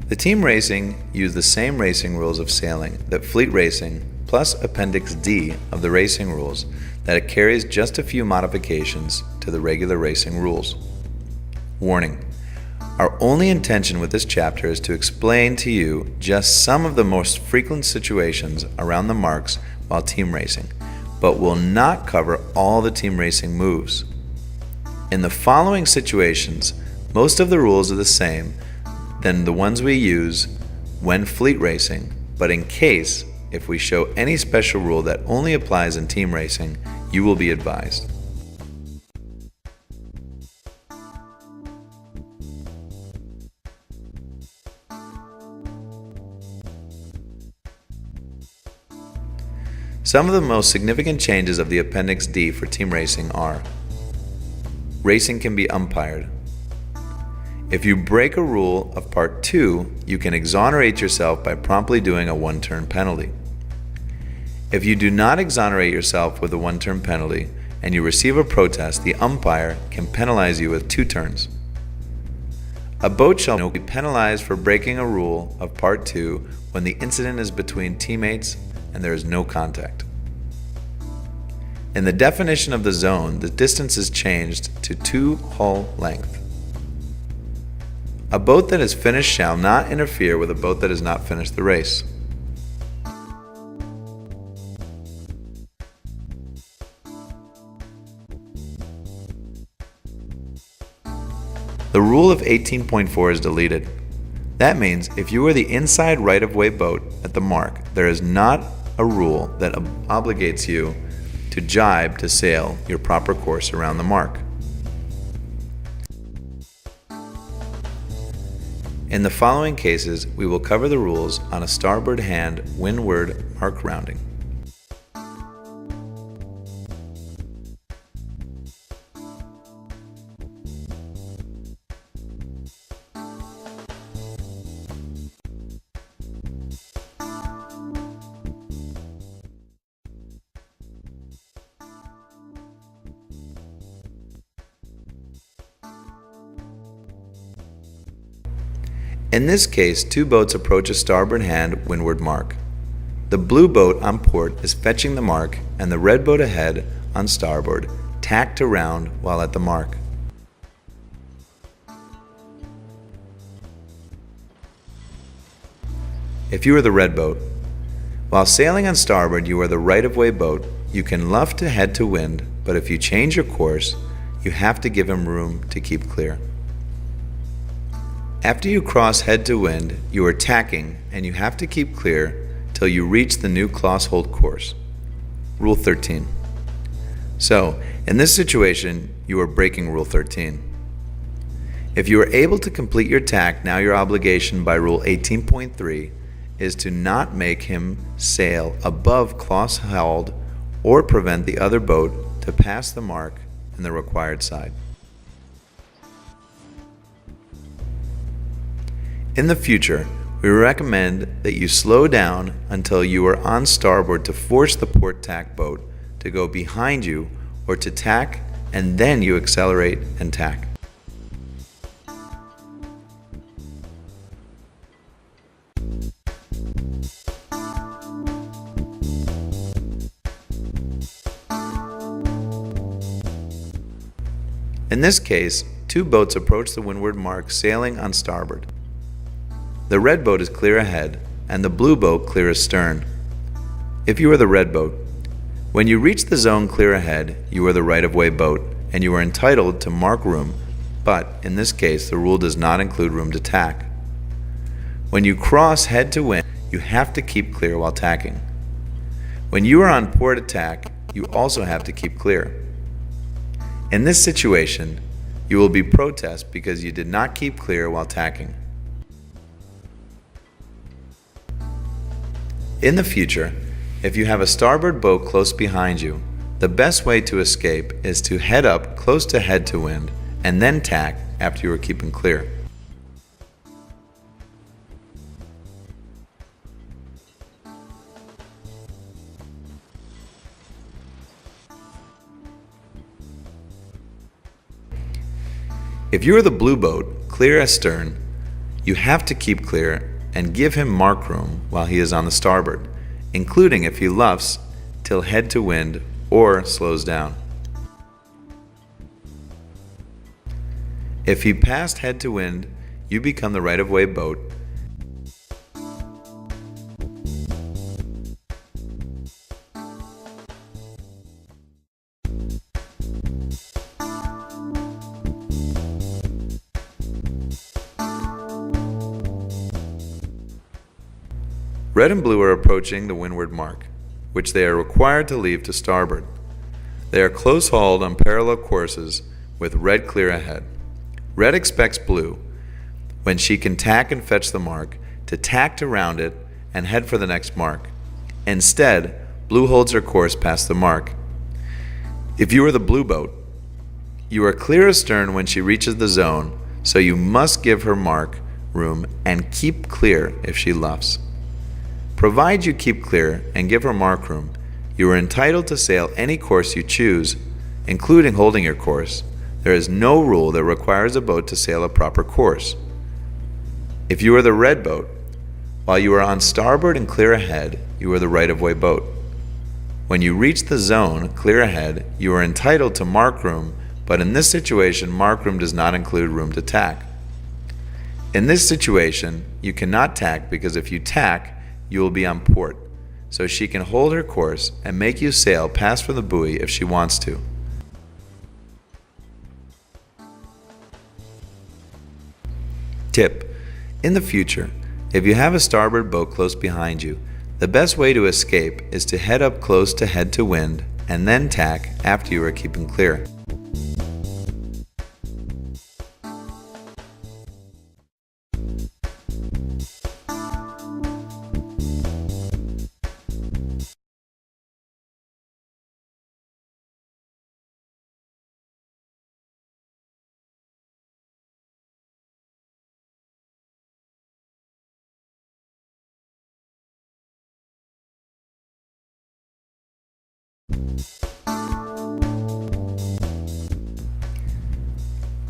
The team racing use the same racing rules of sailing that fleet racing plus Appendix D of the racing rules, that it carries just a few modifications to the regular racing rules. Warning: our only intention with this chapter is to explain to you just some of the most frequent situations around the marks while team racing, but will not cover all the team racing moves. In the following situations, most of the rules are the same than the ones we use when fleet racing, but in case, if we show any special rule that only applies in team racing, you will be advised. Some of the most significant changes of the Appendix D for team racing are: racing can be umpired. If you break a rule of Part 2, you can exonerate yourself by promptly doing a one-turn penalty. If you do not exonerate yourself with a one-turn penalty and you receive a protest, the umpire can penalize you with 2 turns. A boat shall be penalized for breaking a rule of Part 2 when the incident is between teammates and there is no contact. In the definition of the zone, the distance is changed to 2 hull length. A boat that is finished shall not interfere with a boat that has not finished the race. The rule of 18.4 is deleted. That means if you are the inside right-of-way boat at the mark, there is not a rule that obligates you to jibe to sail your proper course around the mark. In the following cases, we will cover the rules on a starboard hand windward mark rounding. In this case, 2 boats approach a starboard hand windward mark. The blue boat on port is fetching the mark, and the red boat ahead on starboard tacked around while at the mark. If you are the red boat, while sailing on starboard, you are the right-of-way boat. You can luff to head to wind, but if you change your course, you have to give him room to keep clear. After you cross head to wind, you are tacking and you have to keep clear till you reach the new close hold course. Rule 13. So, in this situation, you are breaking Rule 13. If you are able to complete your tack, now your obligation by Rule 18.3 is to not make him sail above close hauled or prevent the other boat to pass the mark in the required side. In the future, we recommend that you slow down until you are on starboard to force the port tack boat to go behind you or to tack, and then you accelerate and tack. In this case, 2 boats approach the windward mark sailing on starboard. The red boat is clear ahead, and the blue boat clear astern. If you are the red boat, when you reach the zone clear ahead, you are the right-of-way boat, and you are entitled to mark room, but in this case, the rule does not include room to tack. When you cross head to wind, you have to keep clear while tacking. When you are on port attack, you also have to keep clear. In this situation, you will be protested because you did not keep clear while tacking. In the future, if you have a starboard boat close behind you, the best way to escape is to head up close to head to wind and then tack after you are keeping clear. If you are the blue boat, clear astern, you have to keep clear and give him mark room while he is on the starboard, including if he luffs till head to wind or slows down. If he passed head to wind, you become the right-of-way boat. Red and blue are approaching the windward mark, which they are required to leave to starboard. They are close-hauled on parallel courses with red clear ahead. Red expects blue, when she can tack and fetch the mark, to tack around it and head for the next mark. Instead, blue holds her course past the mark. If you are the blue boat, you are clear astern when she reaches the zone, so you must give her mark room and keep clear if she luffs. Provided you keep clear and give her mark room, you are entitled to sail any course you choose, including holding your course. There is no rule that requires a boat to sail a proper course. If you are the red boat, while you are on starboard and clear ahead, you are the right-of-way boat. When you reach the zone clear ahead, you are entitled to mark room, but in this situation, mark room does not include room to tack. In this situation, you cannot tack because if you tack, you will be on port, so she can hold her course and make you sail past from the buoy if she wants to. Tip: in the future, if you have a starboard boat close behind you, the best way to escape is to head up close to head to wind and then tack after you are keeping clear.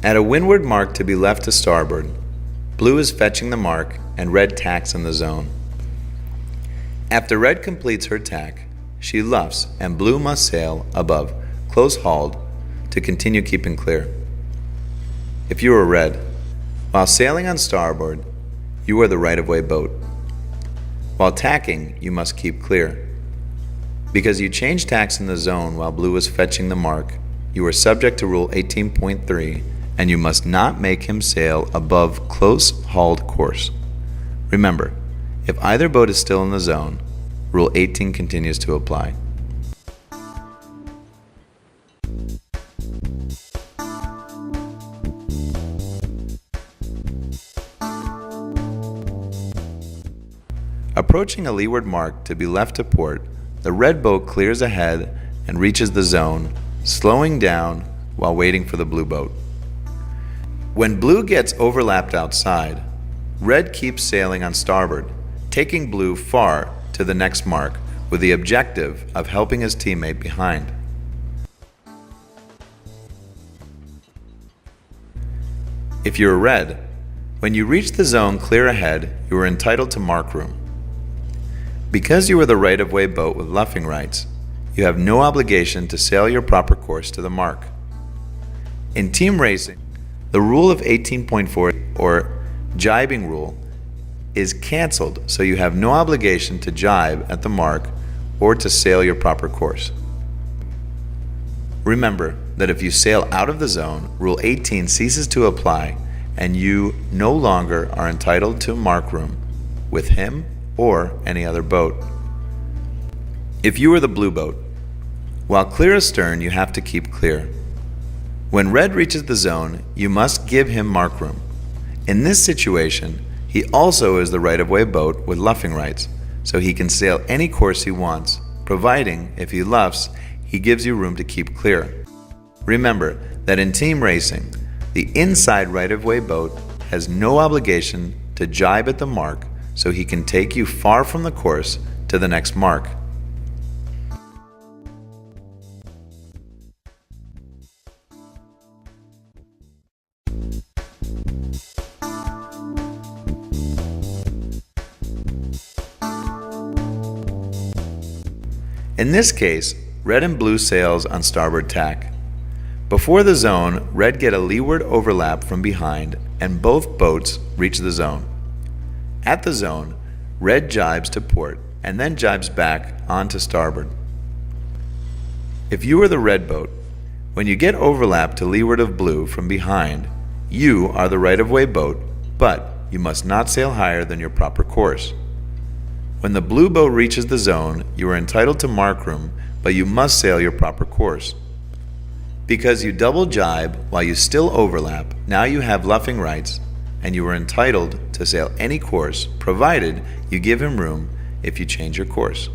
At a windward mark to be left to starboard, blue is fetching the mark and red tacks in the zone. After red completes her tack, she luffs and blue must sail above, close hauled, to continue keeping clear. If you are red, while sailing on starboard, you are the right-of-way boat. While tacking, you must keep clear. Because you changed tacks in the zone while blue is fetching the mark, you are subject to Rule 18.3, and you must not make him sail above close hauled course. Remember, if either boat is still in the zone, Rule 18 continues to apply. Approaching a leeward mark to be left to port, the red boat clears ahead and reaches the zone, slowing down while waiting for the blue boat. When blue gets overlapped outside, red keeps sailing on starboard, taking blue far to the next mark with the objective of helping his teammate behind. If you are red, when you reach the zone clear ahead, you are entitled to mark room. Because you are the right-of-way boat with luffing rights, you have no obligation to sail your proper course to the mark. In team racing, the rule of 18.4, or jibing rule, is canceled, so you have no obligation to jibe at the mark or to sail your proper course. Remember that if you sail out of the zone, Rule 18 ceases to apply and you no longer are entitled to mark room with him or any other boat. If you are the blue boat, while clear astern, you have to keep clear. When red reaches the zone, you must give him mark room. In this situation, he also is the right-of-way boat with luffing rights, so he can sail any course he wants, providing, if he luffs, he gives you room to keep clear. Remember that in team racing, the inside right-of-way boat has no obligation to jibe at the mark, so he can take you far from the course to the next mark. In this case, red and blue sails on starboard tack. Before the zone, red get a leeward overlap from behind and both boats reach the zone. At the zone, red jibes to port and then jibes back onto starboard. If you are the red boat, when you get overlap to leeward of blue from behind, you are the right-of-way boat, but you must not sail higher than your proper course. When the blue boat reaches the zone, you are entitled to mark room, but you must sail your proper course. Because you double jibe while you still overlap, now you have luffing rights, and you are entitled to sail any course, provided you give him room if you change your course.